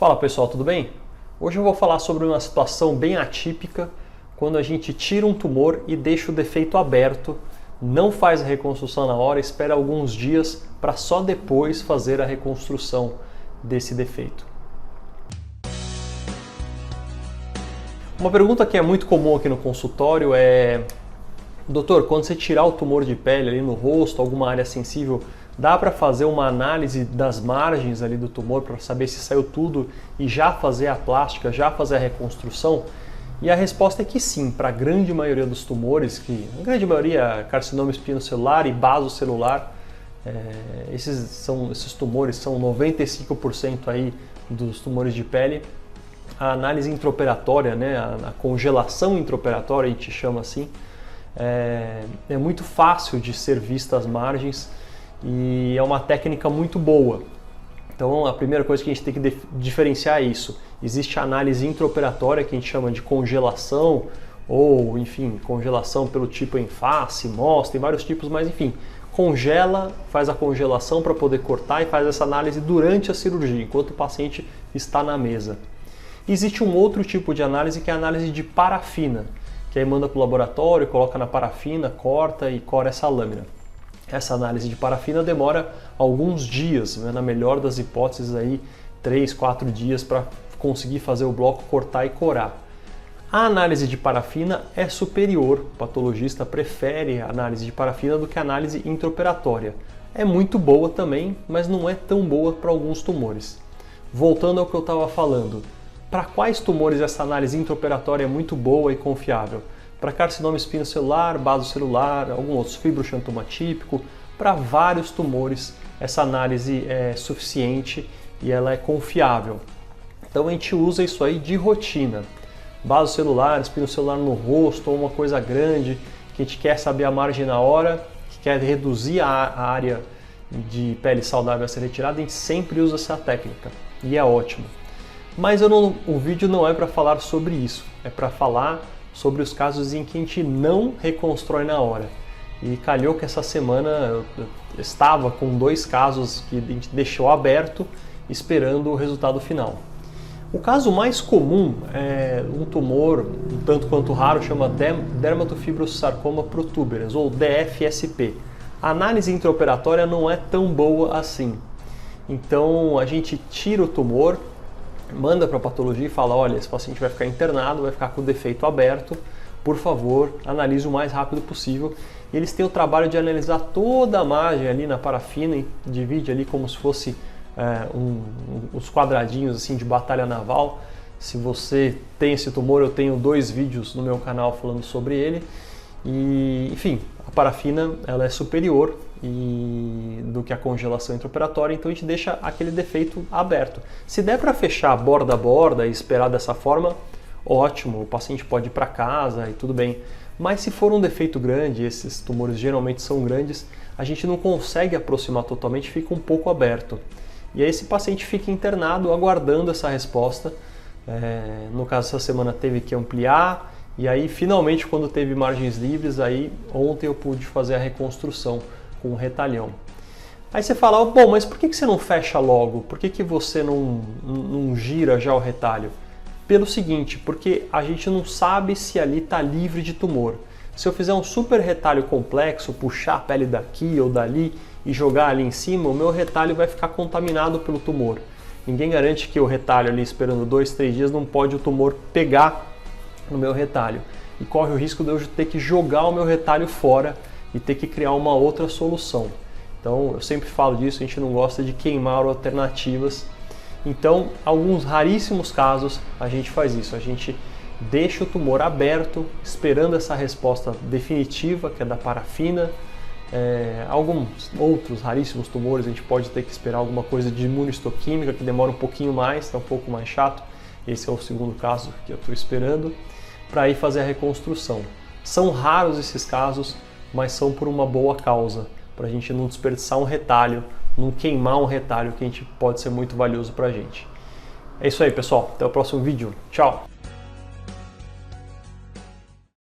Fala pessoal, tudo bem? Hoje eu vou falar sobre uma situação bem atípica quando a gente tira um tumor e deixa o defeito aberto, não faz a reconstrução na hora, espera alguns dias para só depois fazer a reconstrução desse defeito. Uma pergunta que é muito comum aqui no consultório é: doutor, quando você tirar o tumor de pele ali no rosto, alguma área sensível, dá para fazer uma análise das margens ali do tumor para saber se saiu tudo e já fazer a plástica, já fazer a reconstrução? E a resposta é que sim, para a grande maioria dos tumores, a grande maioria carcinoma espinocelular e basocelular, esses tumores são 95% aí dos tumores de pele. A análise intraoperatória, né, a congelação intraoperatória, a gente chama assim, é muito fácil de ser vista as margens e é uma técnica muito boa. Então a primeira coisa que a gente tem que diferenciar é isso. Existe a análise intraoperatória, que a gente chama de congelação, ou enfim, congelação pelo tipo em face, MOS, tem vários tipos, mas enfim, congela, faz a congelação para poder cortar e faz essa análise durante a cirurgia, enquanto o paciente está na mesa. Existe um outro tipo de análise que é a análise de parafina, que aí manda para o laboratório, coloca na parafina, corta e cora essa lâmina. Essa análise de parafina demora alguns dias, né? Na melhor das hipóteses aí 3, 4 dias para conseguir fazer o bloco, cortar e corar. A análise de parafina é superior, o patologista prefere a análise de parafina do que a análise intraoperatória. É muito boa também, mas não é tão boa para alguns tumores. Voltando ao que eu estava falando, para quais tumores essa análise intraoperatória é muito boa e confiável? Para carcinoma espinocelular, basocelular, alguns outros, fibroxantoma típico, para vários tumores essa análise é suficiente e ela é confiável. Então a gente usa isso aí de rotina. Basocelular, espinocelular no rosto ou uma coisa grande, que a gente quer saber a margem na hora, que quer reduzir a área de pele saudável a ser retirada, a gente sempre usa essa técnica e é ótimo. Mas o vídeo não é para falar sobre isso, é para falar sobre os casos em que a gente não reconstrói na hora. E calhou que essa semana eu estava com 2 casos que a gente deixou aberto esperando o resultado final. O caso mais comum é um tumor, um tanto quanto raro, chama dermatofibrosarcoma protuberans, ou DFSP. A análise intraoperatória não é tão boa assim. Então a gente tira o tumor, manda para a patologia e fala: olha, esse paciente vai ficar internado, vai ficar com o defeito aberto, por favor, analise o mais rápido possível. E eles têm o trabalho de analisar toda a margem ali na parafina e divide ali como se fosse uns quadradinhos assim de batalha naval. Se você tem esse tumor, eu tenho 2 vídeos no meu canal falando sobre ele. E, enfim, a parafina ela é superior do que a congelação intraoperatória, então a gente deixa aquele defeito aberto. Se der para fechar borda a borda e esperar dessa forma, ótimo, o paciente pode ir para casa e tudo bem. Mas se for um defeito grande, esses tumores geralmente são grandes, a gente não consegue aproximar totalmente, fica um pouco aberto. E aí esse paciente fica internado aguardando essa resposta. No caso, essa semana teve que ampliar, e aí finalmente, quando teve margens livres, aí ontem eu pude fazer a reconstrução com um retalhão. Aí você fala: bom, mas por que você não fecha logo? Por que você não gira já o retalho? Pelo seguinte, porque a gente não sabe se ali está livre de tumor. Se eu fizer um super retalho complexo, puxar a pele daqui ou dali e jogar ali em cima, o meu retalho vai ficar contaminado pelo tumor. Ninguém garante que o retalho ali esperando 2, 3 dias não pode o tumor pegar no meu retalho. E corre o risco de eu ter que jogar o meu retalho fora e ter que criar uma outra solução. Então eu sempre falo disso, a gente não gosta de queimar alternativas. Então, alguns raríssimos casos a gente faz isso, a gente deixa o tumor aberto, esperando essa resposta definitiva, que é da parafina. Alguns outros raríssimos tumores a gente pode ter que esperar alguma coisa de imunistoquímica, que demora um pouquinho mais, é um pouco mais chato. Esse é o segundo caso que eu estou esperando, para ir fazer a reconstrução. São raros esses casos, mas são por uma boa causa, para a gente não desperdiçar um retalho, não queimar um retalho que pode ser muito valioso para a gente. É isso aí, pessoal. Até o próximo vídeo. Tchau!